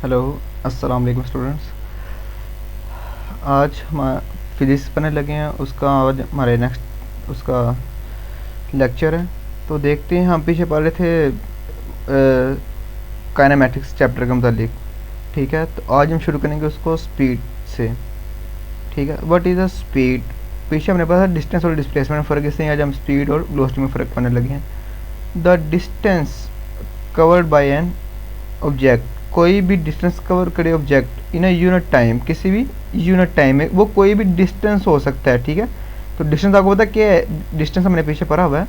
Hello, अस्सलाम वालेकुम students. आज हम फिजिक्स पढ़ने लगे हैं। उसका आज हमारे नेक्स्ट उसका लेक्चर है। तो देखते हैं, हम पीछे पढ़ रहे थे काइनेमेटिक्स चैप्टर के मुतालिक। ठीक है, तो आज हम शुरू करेंगे उसको स्पीड से। ठीक है, व्हाट इज़ अ स्पीड। पीछे हमने पढ़ा था डिस्टेंस और डिस्प्लेसमेंट में फ़र्क, इसलिए आज हम स्पीड और वेलोसिटी में फ़र्क पढ़ने लगे हैं। The distance covered by an object, कोई भी डिस्टेंस कवर करे object in a unit time, किसी भी यूनिट टाइम में, वो कोई भी डिस्टेंस हो सकता है। ठीक है, तो डिस्टेंस आपको पता क्या है, डिस्टेंस हमने पीछे पढ़ा हुआ है,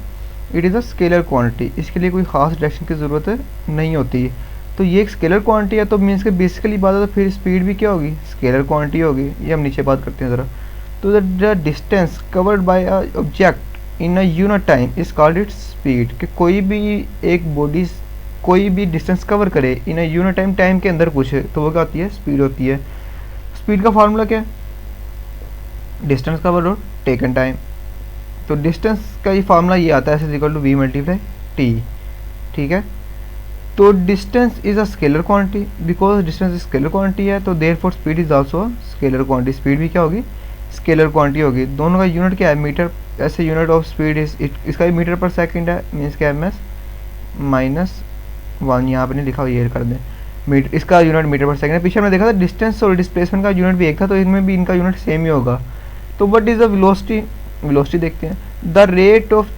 it is a scalar quantity. इसके लिए कोई ख़ास डायरेक्शन की ज़रूरत नहीं होती। तो ये एक स्केलर क्वांटिटी है, तो मीन्स के बेसिकली बात है तो फिर स्पीड भी क्या होगी, स्केलर क्वांटिटी होगी। ये हम नीचे बात करते हैं ज़रा। तो the distance covered by a object in a unit time is called its speed. कि कोई भी एक बॉडी कोई भी डिस्टेंस कवर करे इन यूनिट टाइम के अंदर कुछ, तो वो क्या होती है, स्पीड होती है। स्पीड का फार्मूला क्या है, डिस्टेंस कवर और टेकन टाइम। तो डिस्टेंस का ये फार्मूला ये आता है, S is equal to V multiply T. ठीक है, तो distance is a scalar quantity, because distance scalar quantity है, तो therefore speed is also a scalar quantity. Speed भी क्या होगी, स्केलर क्वांटिटी होगी। दोनों का यूनिट क्या है, मीटर। ऐसे यूनिट ऑफ स्पीड इज इसका भी मीटर पर सेकंड है, मीन्स क्या एम एस माइनस वन, यहाँ पे नहीं लिखा हुआ, ये कर दें। मीटर, इसका यूनिट मीटर पर सेकंड है। पीछे हमने देखा था डिस्टेंस और डिस्प्लेसमेंट का यूनिट भी एक था, तो इनमें भी इनका यूनिट सेम ही होगा। तो what is the velocity, velocity देखते हैं। The rate of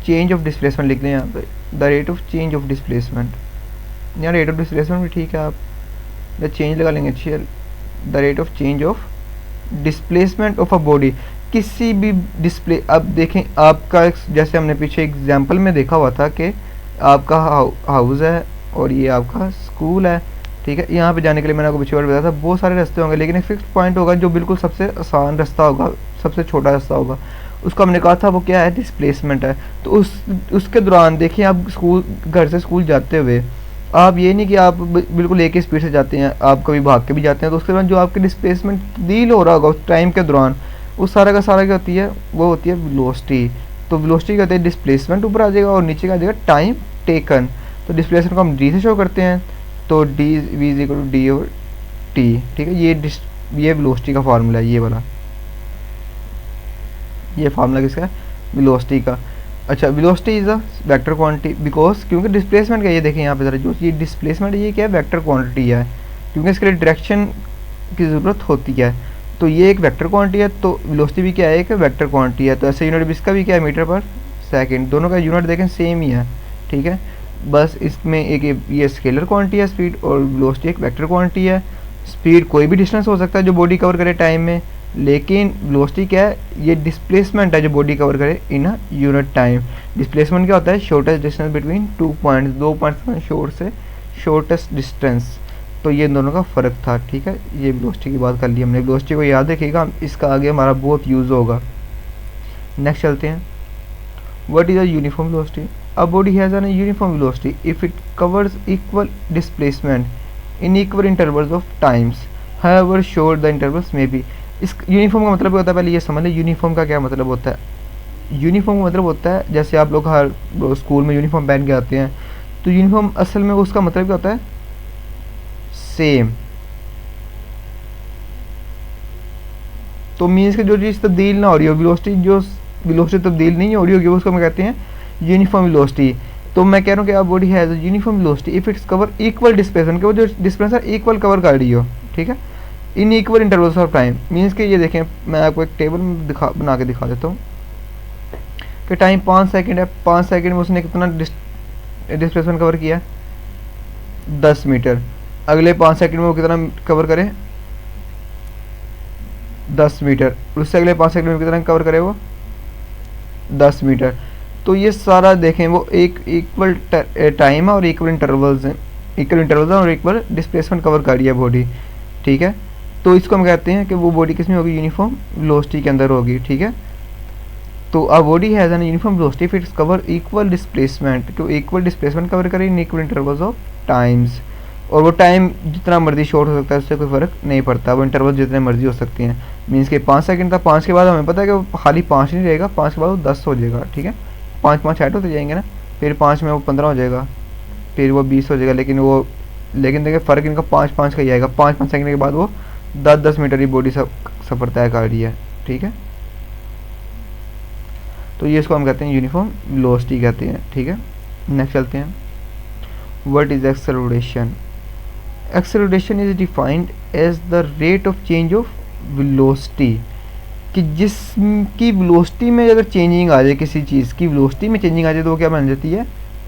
change of displacement लिखते हैं यहाँ पे, the rate of change of displacement. यहाँ रेट ऑफ डिस्प्लेसमेंट भी ठीक है, आप द चेंज लगा लेंगे अच्छी। The rate of change of displacement of a body, किसी भी डिस्प्ले। अब देखें आपका, जैसे हमने पीछे एग्जांपल में देखा हुआ था कि आपका हाउस है और ये आपका स्कूल है। ठीक है, यहाँ पे जाने के लिए मैंने आपको पीछे और बताया था बहुत सारे रास्ते होंगे, लेकिन एक फिक्स पॉइंट होगा जो बिल्कुल सबसे आसान रास्ता होगा, सबसे छोटा रास्ता होगा। उसको हमने कहा था वो क्या है, डिस्प्लेसमेंट है। तो उसके दौरान देखिए, आप स्कूल, घर से स्कूल जाते हुए आप ये नहीं कि आप बिल्कुल एक ही स्पीड से जाते हैं, आप कभी भाग के भी जाते हैं। तो उसके बाद जो आपके डिस्प्लेसमेंट तब्दील हो रहा होगा उस टाइम के दौरान, उस सारा का सारा क्या होती है, वो होती है वेलोसिटी। तो वेलोसिटी क्या होती है, डिस्प्लेसमेंट ऊपर आ जाएगा और नीचे का आ जाएगा टाइम टेकन। तो डिस्प्लेसमेंट को हम डी से शो करते हैं, तो D V is equal to D और टी। ठीक है, ये वेलोसिटी का फार्मूला है, ये वाला, ये फार्मूला किसका है, वेलोसिटी का। अच्छा, velocity is a vector quantity, because क्योंकि डिस्प्लेसमेंट का, ये देखें यहाँ पे ज़रा, जो ये डिस्प्लेसमेंट ये क्या है, वेक्टर क्वांटिटी है, क्योंकि इसके लिए डायरेक्शन की ज़रूरत होती है। तो ये एक वेक्टर क्वांटिटी है, तो वेलोसिटी भी क्या है, एक वेक्टर क्वांटिटी है। तो ऐसे यूनिट इसका भी क्या है, मीटर पर सेकंड। दोनों का यूनिट देखें सेम ही है। ठीक है, बस इसमें एक ये स्केलर क्वांटिटी है स्पीड, और वेलोसिटी एक वेक्टर क्वांटिटी है। स्पीड कोई भी डिस्टेंस हो सकता है जो बॉडी कवर करे टाइम में, लेकिन वेलोसिटी क्या है, ये डिस्प्लेसमेंट है जो बॉडी कवर करे इन अ यूनिट टाइम। डिस्प्लेसमेंट क्या होता है, shortest distance between two points, दो पॉइंट्स शॉर्ट से शॉर्टेस्ट डिस्टेंस। तो ये दोनों का फ़र्क था। ठीक है, ये वेलोसिटी की बात कर ली हमने। वेलोसिटी को याद रखिएगा, इसका आगे हमारा बहुत यूज़ होगा। नेक्स्ट चलते हैं, what is a uniform velocity. A body has an uniform velocity if it covers equal displacement in equal intervals of times, however short the intervals में बी। इस यूनिफॉर्म का मतलब क्या होता है, पहले ये समझ लें यूनिफॉर्म का क्या मतलब होता है। यूनिफॉर्म का मतलब होता है, जैसे आप लोग हर स्कूल में यूनिफॉर्म पहन के आते हैं, तो यूनिफॉर्म असल में उसका मतलब क्या होता है, सेम। तो मीन्स के जो चीज़ तब्दील ना हो रही हो, वेलोसिटी जो वेलोसिटी तब्दील नहीं हो रही होगी, उसको हम कहते हैं यूनिफॉर्म वेलोसिटी। तो मैं कह रहा हूँ कि आप body has uniform velocity if its cover equal displacement, के वो जो डिस्प्लेसमेंट इक्वल कवर कर रही हो। ठीक है, in equal intervals of time, means के ये देखें, मैं आपको एक टेबल में बना के दिखा देता हूँ कि टाइम 5 सेकंड है, 5 सेकंड में उसने कितना डिस्प्लेसमेंट कवर किया, 10 मीटर। अगले 5 सेकंड में वो कितना कवर करे, 10 मीटर। उससे अगले 5 सेकंड में कितना कवर करे, वो 10 मीटर। तो ये सारा देखें, वो एक इक्वल टाइम है और इक्वल इंटरवल्स हैं, इक्वल इंटरवल्स और इक्वल डिस्प्लेसमेंट कवर कर रही है बॉडी। ठीक है, तो इसको हम कहते हैं कि वो बॉडी किस में होगी, यूनिफॉर्म वेलोसिटी के अंदर होगी। ठीक है, तो a body has an uniform velocity if its cover equal displacement, तो इक्वल डिस्प्लेसमेंट कवर करें in equal intervals of times. और वो टाइम जितना मर्जी शॉर्ट हो सकता है, उससे कोई फ़र्क नहीं पड़ता, वो इंटरवल जितने मर्जी हो सकते हैं। मीन्स के 5 सेकंड था, 5 के बाद हमें पता है कि वो खाली 5 नहीं रहेगा, 5 के बाद वो 10 हो जाएगा। ठीक है, 5 5 ऐड होते जाएंगे ना, फिर 5 में वो 15 हो जाएगा, फिर वो 20 हो जाएगा, लेकिन वो लेकिन देखिए फ़र्क इनका 5-5 का ही आएगा। 5-5 सेकंड के बाद वो 10-10 मीटर की बॉडी सफ़र तय कर रही है, ठीक है। तो ये इसको हम कहते हैं यूनिफॉर्म वेलोसिटी कहते हैं, ठीक है। नेक्स्ट चलते हैं, what is acceleration. Acceleration is defined as the rate of change of velocity, कि जिसकी वेलोसिटी में अगर चेंजिंग आ जाए, किसी चीज़ की वेलोसिटी में चेंजिंग आ जाए तो वो क्या बन जाती है,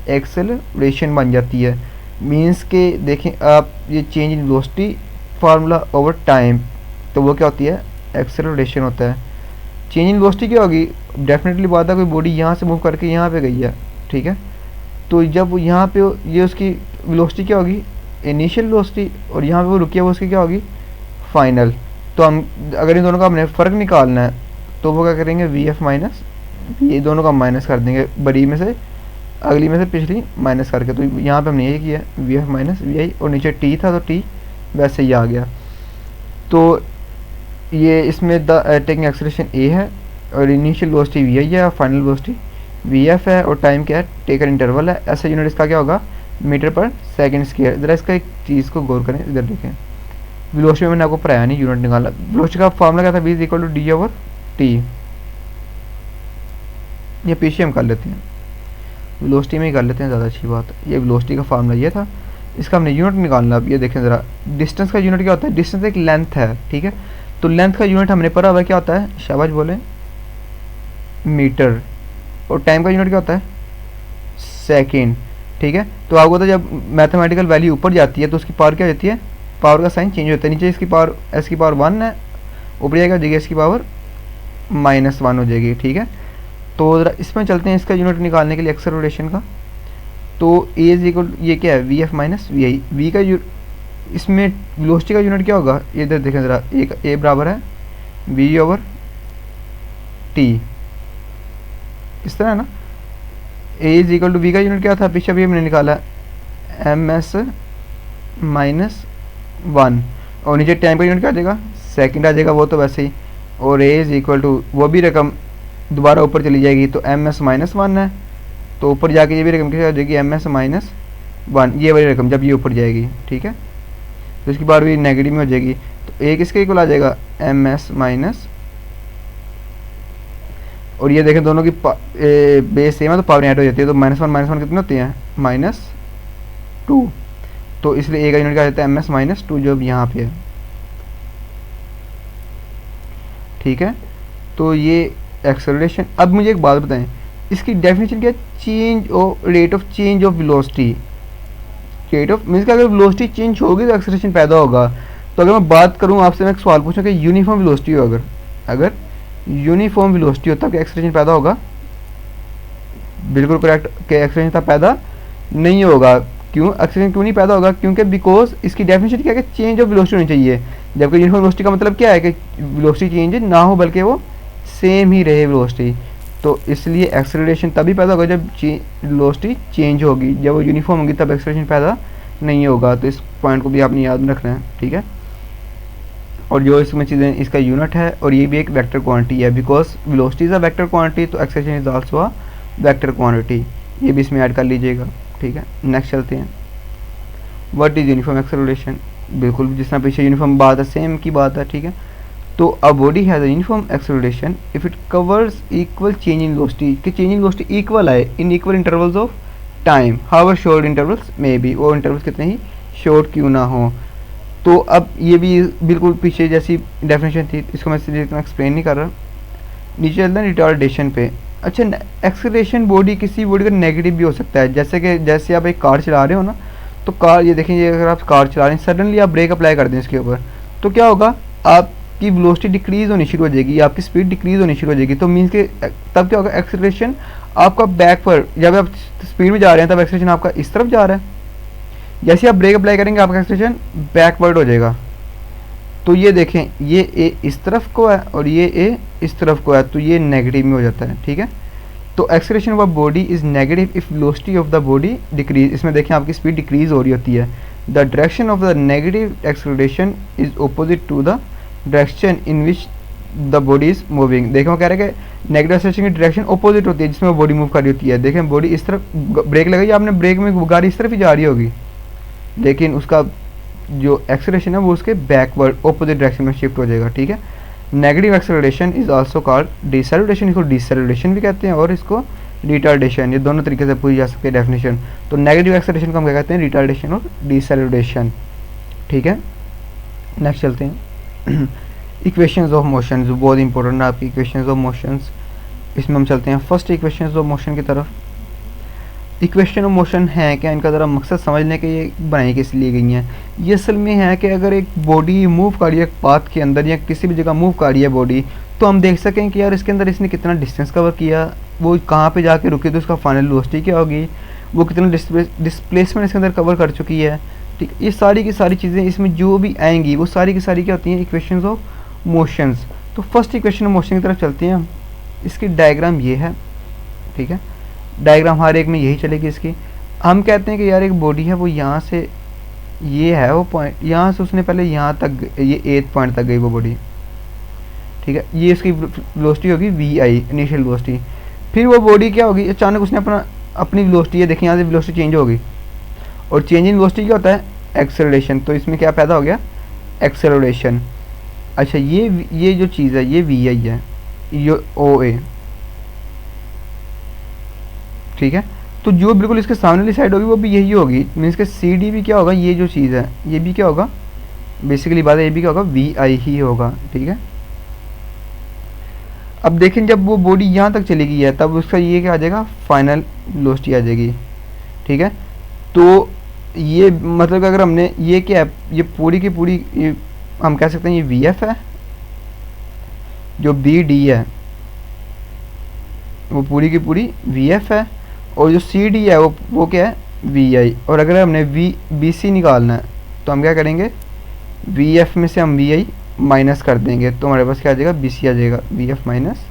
एक्सेलरेशन बन जाती है। मींस के देखें आप, ये change in velocity formula over time, तो वो क्या होती है, एक्सेलरेशन होता है। चेंज इन वेलोसिटी क्या होगी, डेफिनेटली बात है कोई बॉडी यहाँ से मूव करके यहाँ पे गई है, ठीक है। तो जब वो यहाँ पे ये उसकी वेलोसिटी क्या होगी, इनिशियल वेलोसिटी, और यहाँ पे वो रुकी है वो उसकी क्या होगी, फाइनल। तो हम अगर इन दोनों का हमने फ़र्क निकालना है तो वो क्या करेंगे, वी एफ माइनस, ये दोनों का माइनस कर देंगे, बड़ी में से अगली में से पिछली माइनस करके। तो यहाँ पे हमने ये किया, वी एफ माइनस वी आई, और नीचे टी था तो टी वैसे ही आ गया। तो ये इसमें द टेकिंग एक्सेलरेशन ए है, और इनिशियल वेलोसिटी वी आई है, और फाइनल वेलोसिटी वी एफ है, और टाइम क्या है, टेकर इंटरवल है। ऐसा यूनिट इसका क्या होगा, मीटर पर सेकंड स्क्वायर। ज़रा इसका एक चीज़ को गौर करें, इधर देखें, वेलोसिटी में मैंने आपको पढ़ाया नहीं, यूनिट निकाला। वेलोसिटी का फार्मूला क्या था, v is equal to D over T. ये पीछे हम कर लेते हैं, वेलोसिटी में ही कर लेते हैं, ज़्यादा अच्छी बात है। ये वेलोसिटी का फार्मूला ये था, इसका हमने यूनिट निकालना। अब ये देखें ज़रा, डिस्टेंस का यूनिट क्या होता है, डिस्टेंस एक लेंथ है, ठीक है। तो लेंथ का यूनिट हमने पढ़ा हुआ क्या होता है, शाबाश बोले, मीटर। और टाइम का यूनिट क्या होता है, सेकेंड, ठीक है। तो आपको तो जब मैथमेटिकल वैल्यू ऊपर जाती है तो उसकी पावर क्या होती है, पावर का साइन चेंज होता है। नीचे इसकी पावर, एस की पावर 1 है, ऊपर जाएगा जगह एस की पावर -1 हो जाएगी, ठीक है। तो ज़रा इसमें चलते हैं, इसका यूनिट निकालने के लिए एक्सेलरेशन का। तो ए इज इक्वल, ये क्या है, V F minus V I. V का इसमें वेलोसिटी का यूनिट क्या होगा, ये इधर देखें ज़रा, एक ए बराबर है वी ओवर टी, इस तरह है ना। ए इज इक्वल टू, वी का यूनिट क्या था पीछे, अभी हमने निकाला एम एस -1, और नीचे टाइम का यूनिट क्या आ जाएगा, सेकंड आ जाएगा, वो तो वैसे ही। और ए इज इक्वल टू, वो भी रकम दोबारा ऊपर चली जाएगी, तो एम एस -1 है, तो ऊपर जाके ये भी रकम क्या हो जाएगी, एम एस -1, ये वाली रकम जब ये ऊपर जाएगी, ठीक है। तो इसकी बार भी नेगेटिव में हो जाएगी, तो ए किसके इक्वल आ जाएगा, एम एस माइनस, और ये देखें दोनों की बेस सेम है तो पावर ऐड हो जाती है। तो -1 कितने होती हैं, -2। तो इसलिए ए का यूनिट क्या रहता है, एम एस -2, जो अब यहाँ पे है, ठीक है। तो ये एक्सेलरेशन। अब मुझे एक बात बताएं, इसकी डेफिनेशन क्या है, change of rate of change of velocity. Rate of means कि अगर वेलोसिटी चेंज होगी तो एक्सेलरेशन पैदा होगा। तो अगर मैं बात करूँ आपसे, मैं एक सवाल पूछूँ कि यूनिफॉर्म वेलोसिटी हो, अगर यूनिफॉर्म वेलोसिटी हो तब क्या एक्सेलरेशन पैदा होगा, बिल्कुल करेक्ट, कि एक्सेलरेशन तब पैदा नहीं होगा। क्यों एक्सेलरेशन क्यों नहीं पैदा होगा, क्योंकि बिकॉज इसकी डेफिनेशन क्या है कि चेंज ऑफ वेलोसिटी होनी चाहिए, जबकि यूनिफॉर्म वेलोसिटी का मतलब क्या है कि वेलोसिटी चेंज ना हो बल्कि वो सेम ही रहे वेलोसिटी। तो इसलिए एक्सेलरेशन तभी पैदा होगा जब वेलोसिटी चेंज होगी, जब वो यूनिफॉर्म होगी तब एक्सेलरेशन पैदा नहीं होगा। तो इस पॉइंट को भी आपने याद रखना है, ठीक है। और जो इसमें चीज़ें, इसका यूनिट है, और ये भी एक वेक्टर क्वांटिटी है, because velocity is a vector quantity, तो acceleration is also a vector quantity, ये भी इसमें ऐड कर लीजिएगा, ठीक है। नेक्स्ट चलते हैं, व्हाट इज यूनिफॉर्म एक्सेलरेशन। बिल्कुल जिस तरह पीछे यूनिफॉर्म बात है, सेम की बात है, ठीक है। तो a body has a uniform acceleration if it covers equal change in velocity, कि चेंज इन वेलोसिटी इक्वल आए in equal intervals of time, however short intervals may be, वो इंटरवल्स कितने ही शॉर्ट क्यों ना हो। तो अब ये भी बिल्कुल पीछे जैसी डेफिनेशन थी, इसको मैं सीधे इतना एक्सप्लेन नहीं कर रहा। नीचे चलता है रिटार्डेशन पे। अच्छा, एक्सेलरेशन बॉडी, किसी बॉडी का नेगेटिव भी हो सकता है, जैसे आप एक कार चला रहे हो ना, तो कार, ये देखें, ये अगर आप कार चला रहे हैं, सडनली आप ब्रेक अप्लाई कर दें इसके ऊपर, तो क्या होगा, आपकी वेलोसिटी डिक्रीज होनी शुरू हो जाएगी, आपकी स्पीड डिक्रीज होनी शुरू हो जाएगी। तो मीन्स के तब क्या होगा, एक्सेलरेशन आपका बैक पर, जब आप स्पीड में जा रहे हैं तब एक्सेलरेशन आपका इस तरफ जा रहा है, जैसे आप ब्रेक अप्लाई करेंगे आपका एक्सेलरेशन बैकवर्ड हो जाएगा। तो ये देखें, ये ए इस तरफ को है और ये ए इस तरफ को है, तो ये नेगेटिव में हो जाता है, ठीक है। तो acceleration of body is negative if velocity of the body decrease. इसमें देखें आपकी स्पीड डिक्रीज हो रही होती है। The direction of the negative acceleration is opposite to the direction in which the body is moving. देखें वो कह रहे हैं कि नेगेटिव एक्सेलरेशन की डायरेक्शन अपोजिट होती है जिसमें वो बॉडी मूव कर रही होती है। देखें बॉडी इस तरफ, ब्रेक लगाई आपने, ब्रेक में गाड़ी इस तरफ ही जा रही होगी, लेकिन उसका जो एक्सेलरेशन है वो उसके बैकवर्ड ऑपोजिट डायरेक्शन में शिफ्ट हो जाएगा, ठीक है। Negative acceleration is also called deceleration, इसको डिसेलरेशन भी कहते हैं और इसको रिटार्डेशन, ये दोनों तरीके से पूछी जा सकती है डेफिनेशन। तो नेगेटिव एक्सेलरेशन को हम क्या कहते हैं, रिटार्डेशन और डिसेलरेशन, ठीक है। नेक्स्ट चलते हैं इक्वेशंस ऑफ मोशन, जो बहुत इंपॉर्टेंट है आपकी इक्वेशंस ऑफ मोशंस। इसमें हम चलते हैं फर्स्ट इक्वेशंस ऑफ मोशन की तरफ। इक्वेशन ऑफ मोशन है क्या, इनका ज़रा मकसद समझने के ये बनाई किस लिए गई हैं। ये असल में है कि अगर एक बॉडी मूव कर रही है पाथ के अंदर या किसी भी जगह मूव कर रही है बॉडी, तो हम देख सकें कि यार इसके अंदर इसने कितना डिस्टेंस कवर किया, वो कहाँ पे जाके रुकी, तो उसका फाइनल वेलोसिटी क्या होगी, वो कितना डिस्प्लेसमेंट इसके अंदर कवर कर चुकी है, ठीक। ये सारी की सारी चीज़ें इसमें जो भी आएंगी वो सारी की सारी क्या होती हैं, इक्वेशंस ऑफ मोशंस। तो फर्स्ट इक्वेशन ऑफ मोशन की तरफ चलते हैं हम। इसकी डायग्राम ये है, ठीक है। डायग्राम हर एक में यही चलेगी इसकी। हम कहते हैं कि यार एक बॉडी है, वो यहाँ से ये है वो पॉइंट, यहाँ से उसने पहले यहाँ तक ये 8 पॉइंट तक गई वो बॉडी, ठीक है। ये इसकी वेलोसिटी होगी vi, इनिशियल वेलोसिटी। फिर वो बॉडी क्या होगी, अचानक उसने अपनी वेलोसिटी, ये देखिए यहाँ से वेलोसिटी चेंज होगी, और चेंज इन वेलोसिटी क्या होता है, एक्सेलरेशन। तो इसमें क्या पैदा हो गया, एक्सेलरेशन। अच्छा ये जो चीज़ है ये vi है, ये OA, ठीक है। तो जो बिल्कुल इसके सामने वाली साइड होगी वो भी यही होगी, मीन्स के CD भी क्या होगा, ये जो चीज़ है ये भी क्या होगा, बेसिकली बात है ये भी क्या होगा, vi ही होगा, ठीक है। अब देखें जब वो बॉडी यहाँ तक चली गई है तब उसका ये क्या आ जाएगा, फाइनल वेलोसिटी आ जाएगी, ठीक है। तो ये मतलब कि अगर हमने ये क्या है, ये पूरी की पूरी ये हम कह सकते हैं ये VF है, जो BD है वो पूरी की पूरी VF है, और जो CD है वो क्या है, VI। और अगर हमने BC निकालना है तो हम क्या करेंगे, VF में से हम VI माइनस कर देंगे, तो हमारे पास क्या आ जाएगा, BC आ जाएगा, VF माइनस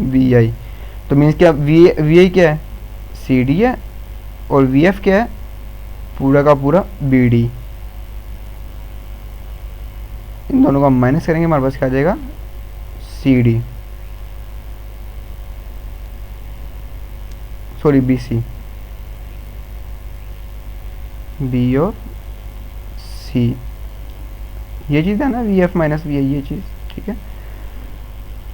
VI। तो मीन्स क्या, VI क्या है, CD है, और VF क्या है, पूरा का पूरा BD। इन दोनों को हम माइनस करेंगे, हमारे पास क्या आ जाएगा, CD, सॉरी BC, B और C, ये चीज़ है ना, VF माइनस VI ये चीज़, ठीक है।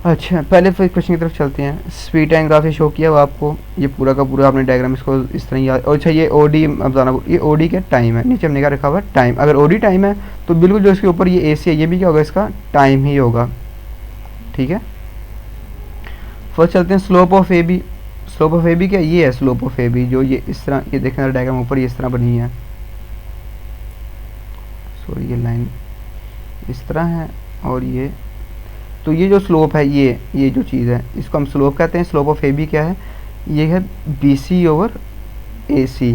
अच्छा पहले फिर क्वेश्चन की तरफ चलते हैं। स्पीड टाइम ग्राफ शो किया हुआ आपको, ये पूरा का पूरा आपने डायग्राम इसको इस तरह याद। और अच्छा ये OD बताना, ये OD क्या टाइम है, नीचे हमने क्या रखा हुआ है, टाइम। अगर OD टाइम है तो बिल्कुल जो इसके ऊपर ये AC है ये भी क्या होगा, इसका टाइम ही होगा, ठीक है। फर्स्ट चलते हैं slope of AB। Slope of AB क्या, ये है स्लोप ऑफ AB, जो ये इस तरह, ये देखें डायग्राम ऊपर ये इस तरह बनी है, सॉरी ये लाइन इस तरह है, और ये तो ये जो स्लोप है ये जो चीज़ है इसको हम स्लोप कहते हैं। स्लोप ऑफ AB क्या है, ये है BC ओवर AC।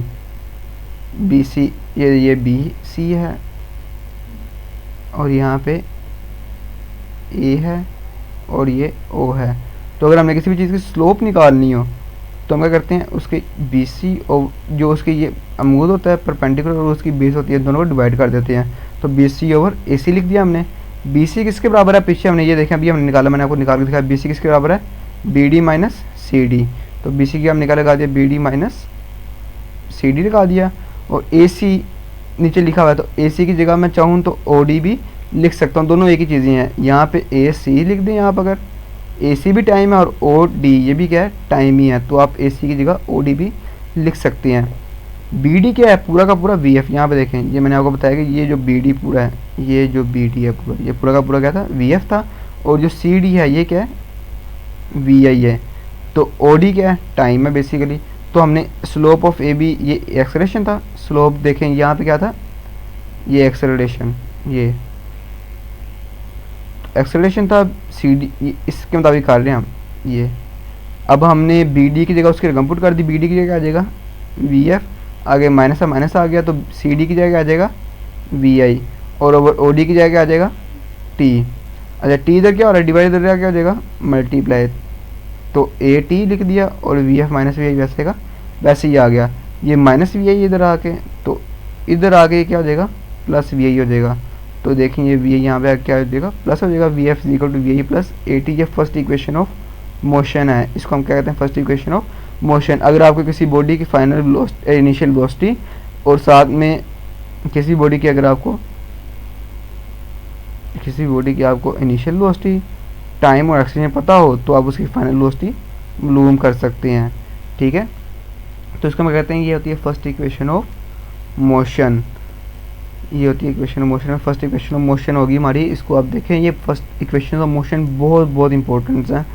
BC ये BC है, और यहाँ पे A है, और ये O है। तो अगर हमने किसी भी चीज़ की स्लोप निकालनी हो तो हम क्या करते हैं, उसके BC और जो उसकी ये अमूद होता है परपेंडिकुलर, और उसकी बेस होती है, दोनों को डिवाइड कर देते हैं। तो BC ओवर AC लिख दिया हमने। BC किसके बराबर है, पीछे हमने ये देखें, अभी हमने निकाला, मैंने आपको निकाल के दिखाया। BC किसके बराबर है, BD माइनस CD। तो BC की हम निकाल लगा दिया, BD माइनस CD लगा दिया, और AC नीचे लिखा हुआ है, तो AC की जगह मैं चाहूँ तो OD भी लिख सकता हूँ, दोनों एक ही चीज़ें हैं। यहाँ पे AC लिख दें आप, अगर AC भी टाइम है और OD ये भी क्या है, टाइम ही है, तो आप AC की जगह OD भी लिख सकते हैं। BD क्या है, पूरा का पूरा VF। यहाँ पे देखें, ये मैंने आपको बताया कि ये जो BD पूरा है, ये जो BD है पूरा, ये पूरा का पूरा क्या था, VF था, और जो CD है ये क्या है, VI है। तो OD क्या है, टाइम है बेसिकली। तो हमने स्लोप ऑफ AB ये एक्सेलरेशन था, स्लोप देखें यहाँ पे क्या था, ये एक्सेलरेशन, ये एक्सेलरेशन था, CD इसके मुताबिक कर रहे हैं हम ये। अब हमने BD की जगह उसकी रकम पुट कर दी, BD की जगह आ जाएगा VF, आगे माइनस आ गया, तो CD की जगह आ जाएगा VI, और ओवर OD की जगह आ जाएगा T। अच्छा T इधर क्या हो रहा है, डिवाइड इधर क्या हो जाएगा, मल्टीप्लाई, तो AT लिख दिया, और VF माइनस VI वैसे का वैसे ही आ गया। ये माइनस VI इधर आके, तो इधर आके क्या हो जाएगा, प्लस VI हो जाएगा। तो देखें ये VI यहाँ पे क्या हो जाएगा, प्लस हो जाएगा, VF equal to VI plus AT। ये फर्स्ट इक्वेशन ऑफ मोशन है, इसको हम क्या कहते हैं, फर्स्ट इक्वेशन ऑफ मोशन, अगर आपको किसी बॉडी की फाइनल इनिशियल वेलोसिटी और साथ में किसी बॉडी की अगर आपको इनिशियल वेलोसिटी, टाइम और एक्सीलरेशन पता हो तो आप उसकी फाइनल वेलोसिटी मालूम कर सकते हैं। ठीक है, तो इसको हम कहते हैं, ये होती है फर्स्ट इक्वेशन ऑफ मोशन। ये होती है equation of motion. First equation of motion होगी हमारी, इसको आप देखें, ये फर्स्ट इक्वेशन ऑफ मोशन बहुत इंपॉर्टेंट है।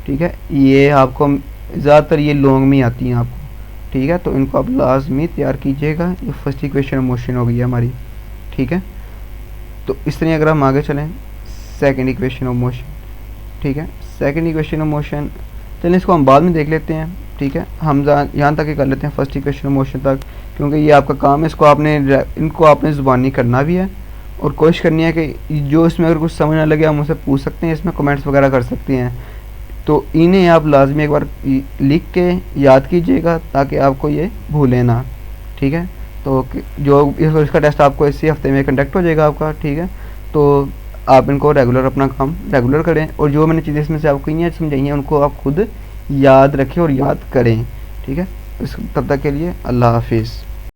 ठीक है, ये आपको ज़्यादातर ये लॉन्ग में आती हैं आपको। ठीक है, तो इनको आप लाजमी तैयार कीजिएगा। ये फर्स्ट इक्वेशन ऑफ मोशन होगी हमारी। ठीक है, तो इस तरह अगर हम आगे चलें, सेकंड इक्वेशन ऑफ मोशन। ठीक है, सेकंड इक्वेशन ऑफ मोशन, चलिए इसको हम बाद में देख लेते हैं। ठीक है, हम यहाँ तक ही कर लेते हैं फर्स्ट इक्वेशन ऑफ मोशन तक, क्योंकि ये आपका काम है। इनको आपने ज़ुबानी करना भी है और कोशिश करनी है कि जो इसमें अगर कुछ समझ ना लगे आप मुझसे पूछ सकते हैं, इसमें कमेंट्स वगैरह कर सकते हैं। तो इन्हें आप लाजमी एक बार लिख के याद कीजिएगा ताकि आपको ये भूलें ना। ठीक है, तो जो इसका टेस्ट आपको इसी हफ्ते में कंडक्ट हो जाएगा आपका। ठीक है, तो आप इनको रेगुलर अपना काम रेगुलर करें और जो मैंने चीज़ें इसमें से आपको कही हैं समझाई हैं उनको आप खुद याद रखें और याद करें। ठीक है, तब तक के लिए अल्लाह हाफिज़।